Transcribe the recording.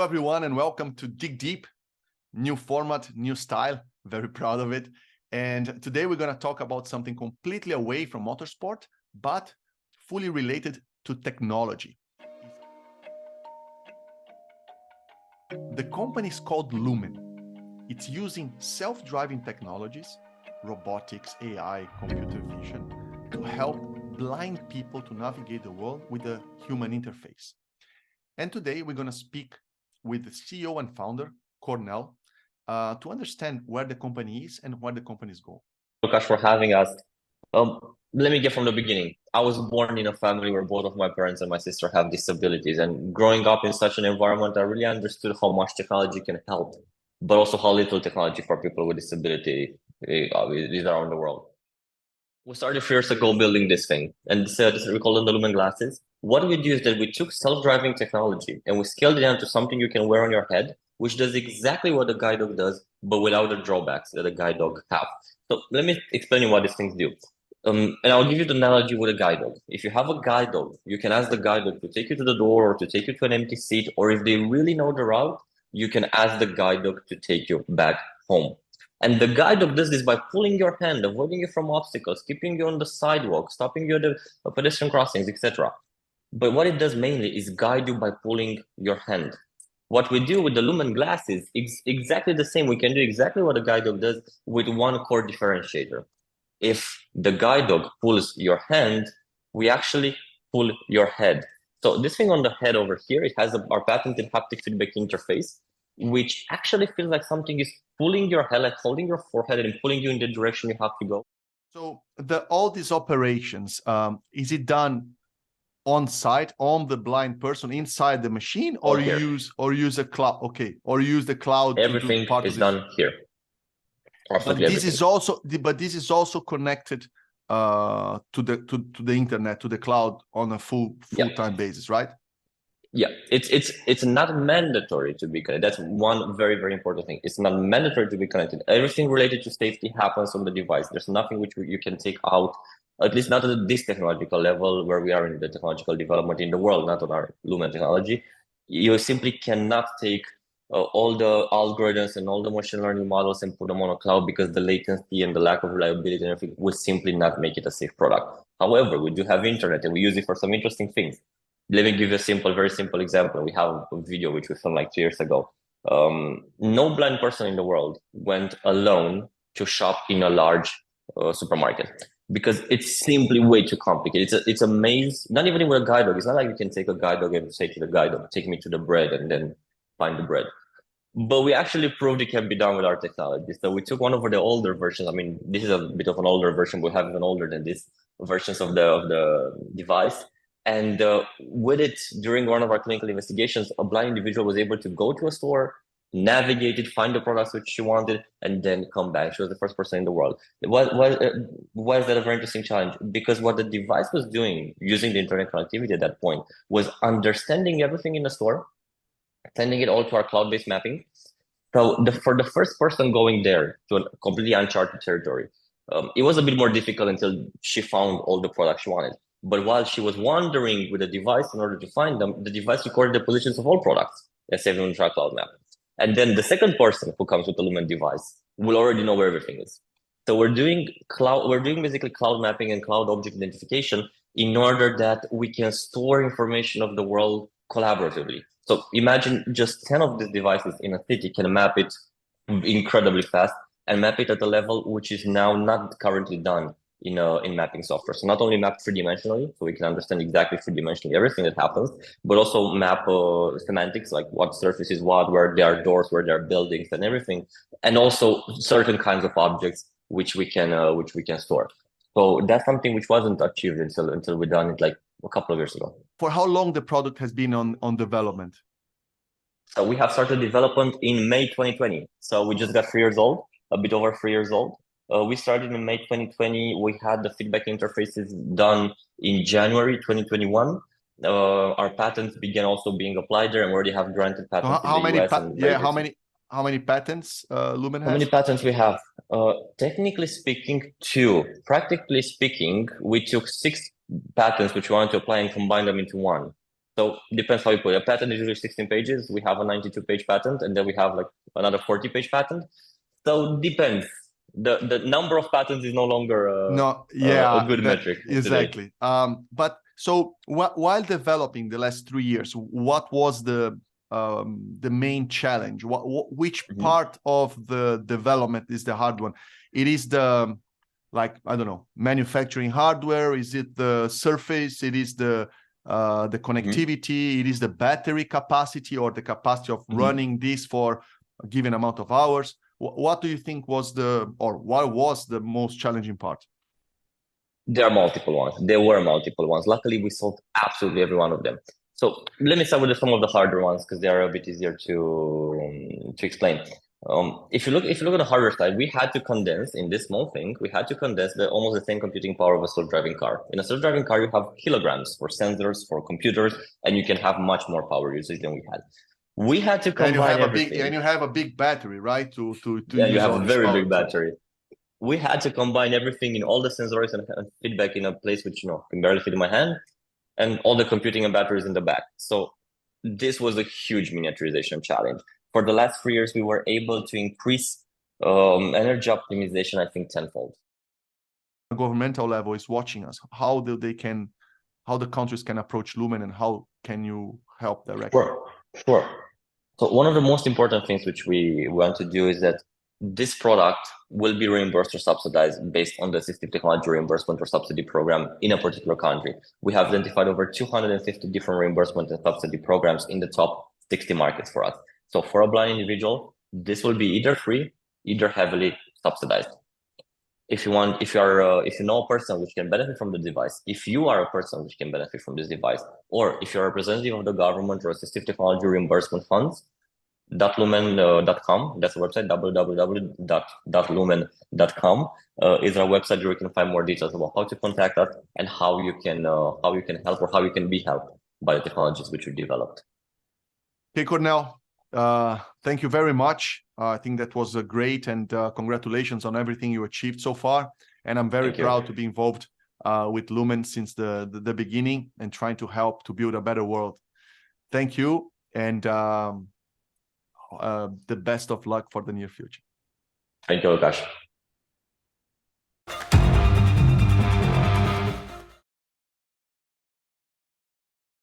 Hello, everyone, and welcome to Dig Deep. New format, new style. Very proud of it. And today we're going to talk about something completely away from motorsport, but fully related to technology. The company is called Lumen. It's using self-driving technologies, robotics, AI, computer vision, to help blind people to navigate the world with a human interface. And today we're going to speak with the CEO and founder, Cornell, to understand where the company is and where the company is going. Lukash, for having us. Let me get from the beginning. I was born in a family where both of my parents and my sister have disabilities. And growing up in such an environment, I really understood how much technology can help, but also how little technology for people with disability is around the world. We started a few years ago building this thing, and we call them the Lumen glasses. What we do is that we took self-driving technology and we scaled it down to something you can wear on your head, which does exactly what a guide dog does, but without the drawbacks that a guide dog have. So let me explain you what these things do. And I'll give you the analogy with a guide dog. If you have a guide dog, you can ask the guide dog to take you to the door or to take you to an empty seat, or if they really know the route, you can ask the guide dog to take you back home. And the guide dog does this by pulling your hand, avoiding you from obstacles, keeping you on the sidewalk, stopping you at the pedestrian crossings, etc. But what it does mainly is guide you by pulling your hand. What we do with the Lumen glasses is exactly the same. We can do exactly what a guide dog does with one core differentiator. If the guide dog pulls your hand, we actually pull your head. So this thing on the head over here, it has our patented haptic feedback interface, which actually feels like something is pulling your head, like holding your forehead and pulling you in the direction you have to go. So all these operations, is it done on site on the blind person inside the machine, or use a cloud? Okay, or use the cloud. Everything is done here. But this is also connected to the internet, to the cloud on a full-time basis, right? Yeah, it's not mandatory to be connected. That's one very, very important thing. It's not mandatory to be connected. Everything related to safety happens on the device. There's nothing which you can take out, at least not at this technological level where we are in the technological development in the world, not on our Lumen technology. You simply cannot take all the algorithms and all the machine learning models and put them on a cloud, because the latency and the lack of reliability and everything will simply not make it a safe product. However, we do have internet and we use it for some interesting things. Let me give you a very simple example. We have a video which we filmed like 2 years ago. No blind person in the world went alone to shop in a large supermarket, because it's simply way too complicated. It's a maze, not even with a guide dog. It's not like you can take a guide dog and say to the guide dog, take me to the bread, and then find the bread. But we actually proved it can be done with our technology. So we took one of the older versions. I mean, this is a bit of an older version. We have even older than this versions of the device. And with it, during one of our clinical investigations, a blind individual was able to go to a store, navigate it, find the products which she wanted, and then come back. She was the first person in the world. Why is that a very interesting challenge? Because what the device was doing, using the internet connectivity at that point, was understanding everything in the store, sending it all to our cloud-based mapping. So for the first person going there to a completely uncharted territory, it was a bit more difficult until she found all the products she wanted. But while she was wandering with the device in order to find them, the device recorded the positions of all products and saved them in our cloud map. And then the second person who comes with the Lumen device will already know where everything is. So we're doing basically cloud mapping and cloud object identification in order that we can store information of the world collaboratively. So imagine just 10 of these devices in a city can map it incredibly fast and map it at a level which is now not currently done in mapping software. So not only map 3-dimensionally, so we can understand exactly 3-dimensionally everything that happens, but also map semantics, like what surface is what, where there are doors, where there are buildings and everything, and also certain kinds of objects which we can store. So that's something which wasn't achieved until we done it like a couple of years ago. For how long the product has been on development? So we have started development in May 2020. So we just got 3 years old, a bit over 3 years old. We started in May 2020. We had the feedback interfaces done in January 2021. Our patents began also being applied there, and we already have granted patents in the US. How many patents Lumen has? How many patents we have? Technically speaking, 2. Practically speaking, we took 6 patents which we wanted to apply and combine them into one. So depends how you put it. A patent is usually 16 pages. We have a 92-page patent, and then we have like another 40-page patent. So depends. The number of patents is no longer a good metric exactly. today. But so while developing the last 3 years, what was the main challenge? Which part of the development is the hard one? It is the, like, I don't know, manufacturing hardware? Is it the surface? It is the connectivity? It is the battery capacity, or the capacity of running this for a given amount of hours? What do you think was what was the most challenging part? There are multiple ones. There were multiple ones. Luckily, we solved absolutely every one of them. So let me start with some of the harder ones, because they are a bit easier to explain. If you look at the hardware side, we had to condense in this small thing. We had to condense almost the same computing power of a self-driving car. In a self-driving car, you have kilograms for sensors, for computers, and you can have much more power usage than we had. We had to combine everything. And you have a big battery, right? Yeah, you have a very big battery. We had to combine everything in all the sensors and feedback in a place which, can barely fit in my hand, and all the computing and batteries in the back. So this was a huge miniaturization challenge. For the last 3 years, we were able to increase energy optimization, I think, tenfold. The governmental level is watching us. How the countries can approach Lumen, and how can you help directly? Sure. So one of the most important things which we want to do is that this product will be reimbursed or subsidized based on the assistive technology reimbursement or subsidy program in a particular country. We have identified over 250 different reimbursement and subsidy programs in the top 60 markets for us. So for a blind individual, this will be either free, either heavily subsidized. If you know a person which can benefit from the device, if you are a person which can benefit from this device, or if you're a representative of the government or assistive technology reimbursement funds, .lumen.com, that's the website, www.lumen.com is our website where you can find more details about how to contact us and how you can help, or how you can be helped by the technologies which we developed. Okay, Cornel, thank you very much. I think that was great, and congratulations on everything you achieved so far. And I'm very proud to be involved with Lumen since the beginning, and trying to help to build a better world. Thank you, and the best of luck for the near future. Thank you, Lukasz.